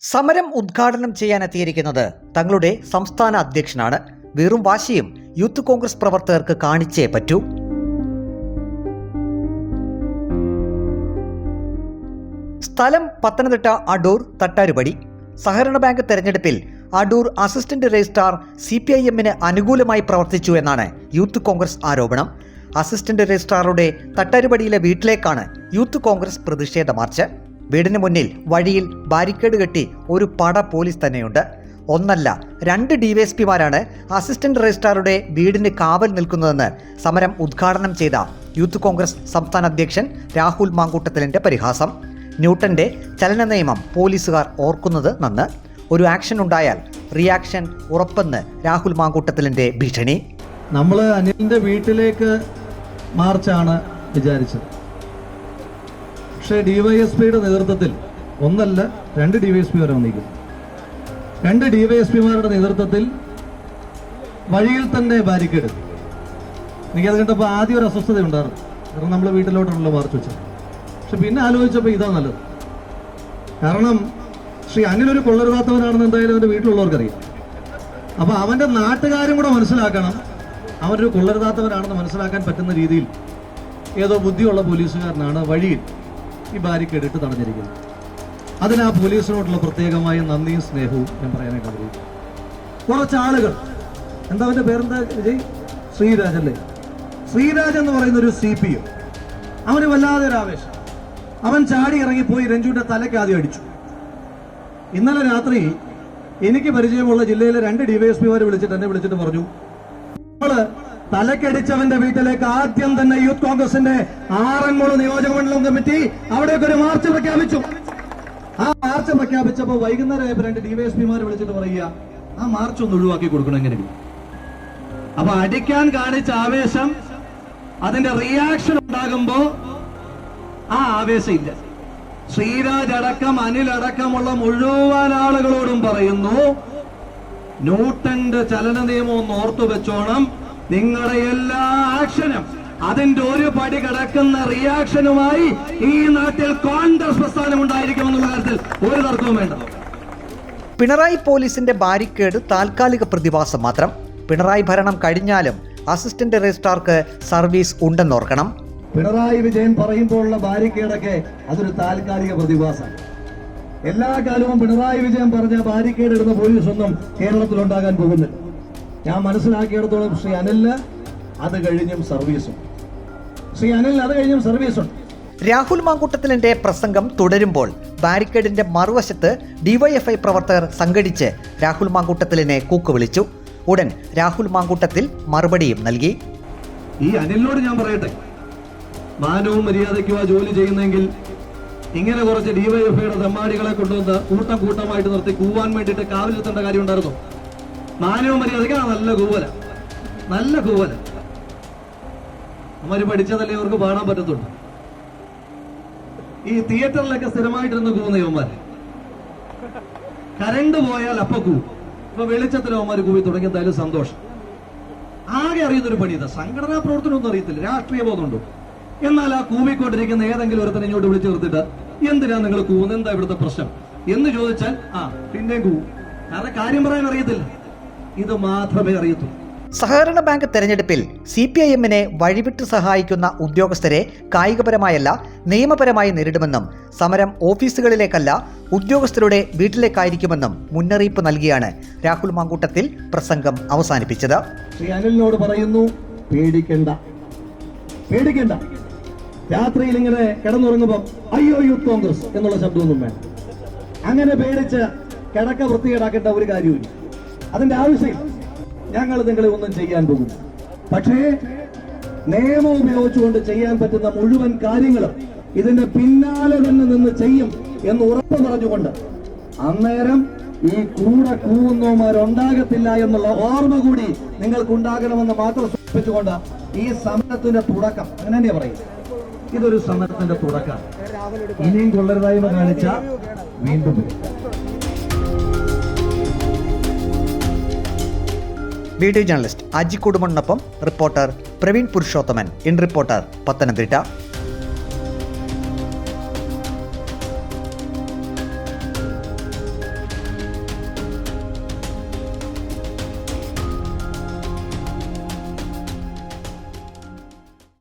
സമരം ഉദ്ഘാടനം ചെയ്യാനെത്തിയിരിക്കുന്നത് തങ്ങളുടെ സംസ്ഥാന അധ്യക്ഷനാണ്. വെറും വാശിയും യൂത്ത് കോൺഗ്രസ് പ്രവർത്തകർക്ക് കാണിച്ചേ പറ്റൂ. സ്ഥലം പത്തനംതിട്ട അടൂർ തട്ടാരുപടി. സഹകരണ ബാങ്ക് തെരഞ്ഞെടുപ്പിൽ അടൂർ അസിസ്റ്റന്റ് രജിസ്ട്രാർ CPIM-ന് അനുകൂലമായി പ്രവർത്തിച്ചു എന്നാണ് യൂത്ത് കോൺഗ്രസ് ആരോപണം. അസിസ്റ്റന്റ് രജിസ്ട്രാറുടെ തട്ടാരുപടിയിലെ വീട്ടിലേക്കാണ് യൂത്ത് കോൺഗ്രസ് പ്രതിഷേധ മാർച്ച്. വീടിന് മുന്നിൽ വഴിയിൽ ബാരിക്കേഡ് കെട്ടി ഒരു പട പോലീസ് തന്നെയുണ്ട്. ഒന്നല്ല, 2 DYSPമാരാണ് അസിസ്റ്റന്റ് രജിസ്ട്രാറുടെ വീടിന് കാവൽ നിൽക്കുന്നതെന്ന് സമരം ഉദ്ഘാടനം ചെയ്ത യൂത്ത് കോൺഗ്രസ് സംസ്ഥാന അധ്യക്ഷൻ രാഹുൽ മാങ്കൂട്ടത്തിലിന്റെ പരിഹാസം. ന്യൂട്ടന്റെ ചലന നിയമം പോലീസുകാർ ഓർക്കുന്നത് നന്ന്. ഒരു ആക്ഷൻ ഉണ്ടായാൽ റിയാക്ഷൻ ഉറപ്പെന്ന് രാഹുൽ മാങ്കൂട്ടത്തിലിന്റെ ഭീഷണി. നമ്മൾ അനിലിന്റെ വീട്ടിലേക്ക് മാർച്ചാണ് വിചാരിച്ചത്. പക്ഷേ DYSPയുടെ നേതൃത്വത്തിൽ ഒന്നല്ല 2 DYSPമാരെ വന്നിരിക്കുന്നു. 2 DYSPമാരുടെ നേതൃത്വത്തിൽ വഴിയിൽ തന്നെ ബാരിക്കേഡ്. എനിക്കത് കണ്ടപ്പോൾ ആദ്യം ഒരു അസ്വസ്ഥത ഉണ്ടായിരുന്നു. കാരണം നമ്മൾ വീട്ടിലോട്ടുള്ള മാർച്ച് വെച്ചത്. പക്ഷെ പിന്നെ ആലോചിച്ചപ്പോൾ ഇതാ നല്ലത്. കാരണം ശ്രീ അനിലൊരു കൊള്ളരുതാത്തവനാണെന്ന് എന്തായാലും അവൻ്റെ വീട്ടിലുള്ളവർക്കറിയാം. അപ്പോൾ അവൻ്റെ നാട്ടുകാരും കൂടെ മനസ്സിലാക്കണം, അവനൊരു കൊള്ളരുതാത്തവനാണെന്ന് മനസ്സിലാക്കാൻ പറ്റുന്ന രീതിയിൽ ഏതോ ബുദ്ധിയുള്ള പോലീസുകാരനാണ് വഴിയിൽ ഈ ബാരിക്കേഡ് ഇട്ട് തടഞ്ഞിരിക്കുന്നത്. അതിന് ആ പോലീസിനോടുള്ള പ്രത്യേകമായ നന്ദിയും സ്നേഹവും ഞാൻ പറയാനായിട്ട് ആഗ്രഹിക്കുന്നു. കുറച്ച് ആളുകൾ, എന്താ അവൻ്റെ പേരെന്താ വിജയ്? ശ്രീരാജ് അല്ലേ? ശ്രീരാജ് എന്ന് പറയുന്ന ഒരു CPO. അവന് വല്ലാതെ ഒരു ആവേശം. അവൻ ചാടി ഇറങ്ങിപ്പോയി രഞ്ജുവിന്റെ തലയ്ക്ക് ആദ്യം അടിച്ചു. ഇന്നലെ രാത്രി എനിക്ക് പരിചയമുള്ള ജില്ലയിലെ 2 DYSPമാരെ എന്നെ വിളിച്ചിട്ട് പറഞ്ഞു, നമ്മള് തലക്കടിച്ചവന്റെ വീട്ടിലേക്ക് ആദ്യം തന്നെ യൂത്ത് കോൺഗ്രസിന്റെ ആറന്മുള നിയോജക മണ്ഡലം കമ്മിറ്റി അവിടേക്ക് ഒരു മാർച്ച് പ്രഖ്യാപിച്ചു. ആ മാർച്ച് പ്രഖ്യാപിച്ചപ്പോൾ വൈകുന്നേരം 2 DYSPമാരെ വിളിച്ചിട്ട് പറയുക, ആ മാർച്ച് ഒന്ന് ഒഴിവാക്കി കൊടുക്കണം എങ്ങനെയും. അപ്പൊ അടിക്കാൻ കാണിച്ച ആവേശം, അതിന്റെ റിയാക്ഷൻ ഉണ്ടാകുമ്പോ ആ ആവേശം ഇല്ല. ശ്രീരാജ് അടക്കം അനിലടക്കമുള്ള മുഴുവൻ ആളുകളോടും പറയുന്നു, ന്യൂട്ടന്റെ ചലന നിയമം ഒന്ന് ഓർത്തു വെച്ചോണം. നിങ്ങളുടെ എല്ലാ ആക്ഷനും അതിന്റെ ഒരു പടി കിടക്കുന്ന റിയാക്ഷനുമായി ഈ നാട്ടിൽ കോൺഗ്രസ് പ്രസ്ഥാനം ഉണ്ടായിരിക്കുമെന്നുള്ള കാര്യത്തിൽ ഒരു തർക്കവും വേണ്ട. പിണറായി പോലീസിന്റെ ബാരിക്കേഡ് താൽക്കാലിക പ്രതിഭാസം മാത്രം. പിണറായി ഭരണം കഴിഞ്ഞാലും അസിസ്റ്റന്റ് രജിസ്ട്രാർക്ക് സർവീസ് ഉണ്ടെന്നോർക്കണം. പിണറായി വിജയൻ പറയുമ്പോഴുള്ള ബാരിക്കേഡൊക്കെ അതൊരു താൽക്കാലിക പ്രതിഭാസം. എല്ലാ കാലവും പിണറായി വിജയൻ പറഞ്ഞ ബാരിക്കേഡ് ഇടുന്ന പോലീസൊന്നും കേരളത്തിൽ ഉണ്ടാകാൻ പോകുന്നില്ല. ഞാൻ മനസ്സിലാക്കിയിടത്തോളം ശ്രീ അനിലിന് അത് കഴിഞ്ഞും സർവീസും രാഹുൽ മാങ്കൂട്ടത്തിലിന്റെ പ്രസംഗം തുടരുമ്പോൾ ബാരിക്കേഡിന്റെ മറുവശത്ത് DYFI പ്രവർത്തകർ സംഘടിച്ച് രാഹുൽ മാങ്കൂട്ടത്തിലിനെ കൂക്കുവിളിച്ചു. ഉടൻ രാഹുൽ മാങ്കൂട്ടത്തിൽ മറുപടിയും നൽകി. ഈ അനിലിനോട് ഞാൻ പറയട്ടെ, മാനവും മര്യാദയ്ക്കും ആ ജോലി ചെയ്യുന്നെങ്കിൽ ഇങ്ങനെ കുറച്ച് DYFIയുടെ തെമ്മാടികളെ കൊണ്ടുവന്ന് കൂട്ടമായിട്ട് നിർത്തി കൂവാൻ വേണ്ടിയിട്ട് കാവലിരുത്തേണ്ട കാര്യം ഉണ്ടായിരുന്നു? മാനവും മര്യാദയ്ക്ക് നല്ല കൂവല അവര് പഠിച്ചതല്ലേ അവർക്ക് പാടാൻ പറ്റത്തുള്ളൂ. ഈ തിയേറ്ററിലൊക്കെ സ്ഥിരമായിട്ടിരുന്ന് കൂവുന്ന യവന്മാര് കരണ്ട് പോയാൽ അപ്പ കൂവും. ഇപ്പൊ വെളിച്ചത്തിൽ അവന്മാര് കൂവി തുടങ്ങിയതായാലും സന്തോഷം. ആകെ അറിയുന്നൊരു പണി ഇതാ. സംഘടനാ പ്രവർത്തനം ഒന്നും അറിയത്തില്ല, രാഷ്ട്രീയ ബോധമുണ്ടോ? എന്നാൽ ആ കൂവിക്കൊണ്ടിരിക്കുന്ന ഏതെങ്കിലും ഒരുത്തനെ ഇങ്ങോട്ട് വിളിച്ചു നിർത്തിട്ട്, എന്തിനാ നിങ്ങൾ കൂവുന്നത്, എന്താ ഇവിടുത്തെ പ്രശ്നം എന്ന് ചോദിച്ചാൽ പിന്നെയും കൂവും. കാരണം കാര്യം പറയാൻ അറിയത്തില്ല, ഇത് മാത്രമേ അറിയത്തുള്ളൂ. സഹകരണ ബാങ്ക് തെരഞ്ഞെടുപ്പിൽ CPIM-നെ വഴിവിട്ട് സഹായിക്കുന്ന ഉദ്യോഗസ്ഥരെ കായികപരമായല്ല നിയമപരമായി നേരിടുമെന്നും സമരം ഓഫീസുകളിലേക്കല്ല ഉദ്യോഗസ്ഥരുടെ വീട്ടിലേക്കായിരിക്കുമെന്നും മുന്നറിയിപ്പ് നൽകിയാണ് രാഹുൽ മാങ്കൂട്ടത്തിൽ പ്രസംഗം അവസാനിപ്പിച്ചത്. ശ്രീ അനിലിനോട് പറയുന്നു, പേടിക്കണ്ട. രാത്രിയിൽ ഇങ്ങനെ കിടന്നുറങ്ങുമ്പോൾ അയ്യോ യൂത്ത് കോൺഗ്രസ് എന്നുള്ള ശബ്ദമൊന്നും വേണം. അങ്ങനെ പേടിച്ച് കിടക്ക വൃത്തികേടാക്കേണ്ട ഒരു കാര്യമില്ല. അതിന്റെ ആവശ്യം ഞങ്ങൾ നിങ്ങളെ ഒന്നും ചെയ്യാൻ പോകുന്നു. പക്ഷേ നിയമം ഉപയോഗിച്ചുകൊണ്ട് ചെയ്യാൻ പറ്റുന്ന മുഴുവൻ കാര്യങ്ങളും ഇതിന്റെ പിന്നാലെ തന്നെ നിന്ന് ചെയ്യും എന്ന് ഉറപ്പ് പറഞ്ഞുകൊണ്ട് അന്നേരം ഈ കൂടെ കൂവുന്നവന്മാരുണ്ടാകത്തില്ല എന്നുള്ള ഓർമ്മ കൂടി നിങ്ങൾക്കുണ്ടാകണമെന്ന് മാത്രം സൂചിപ്പിച്ചുകൊണ്ട് ഈ സമരത്തിന്റെ തുടക്കം, അങ്ങനെ തന്നെ പറയും, ഇതൊരു സമരത്തിന്റെ തുടക്കം. ഇനിയും കൊള്ളരുതായ്മ കാണിച്ച വീണ്ടും വീഡിയോ ജേർണലിസ്റ്റ് അജി കുടുംബനൊപ്പം reporter Praveen Purushothaman. In reporter, Pathanamthitta.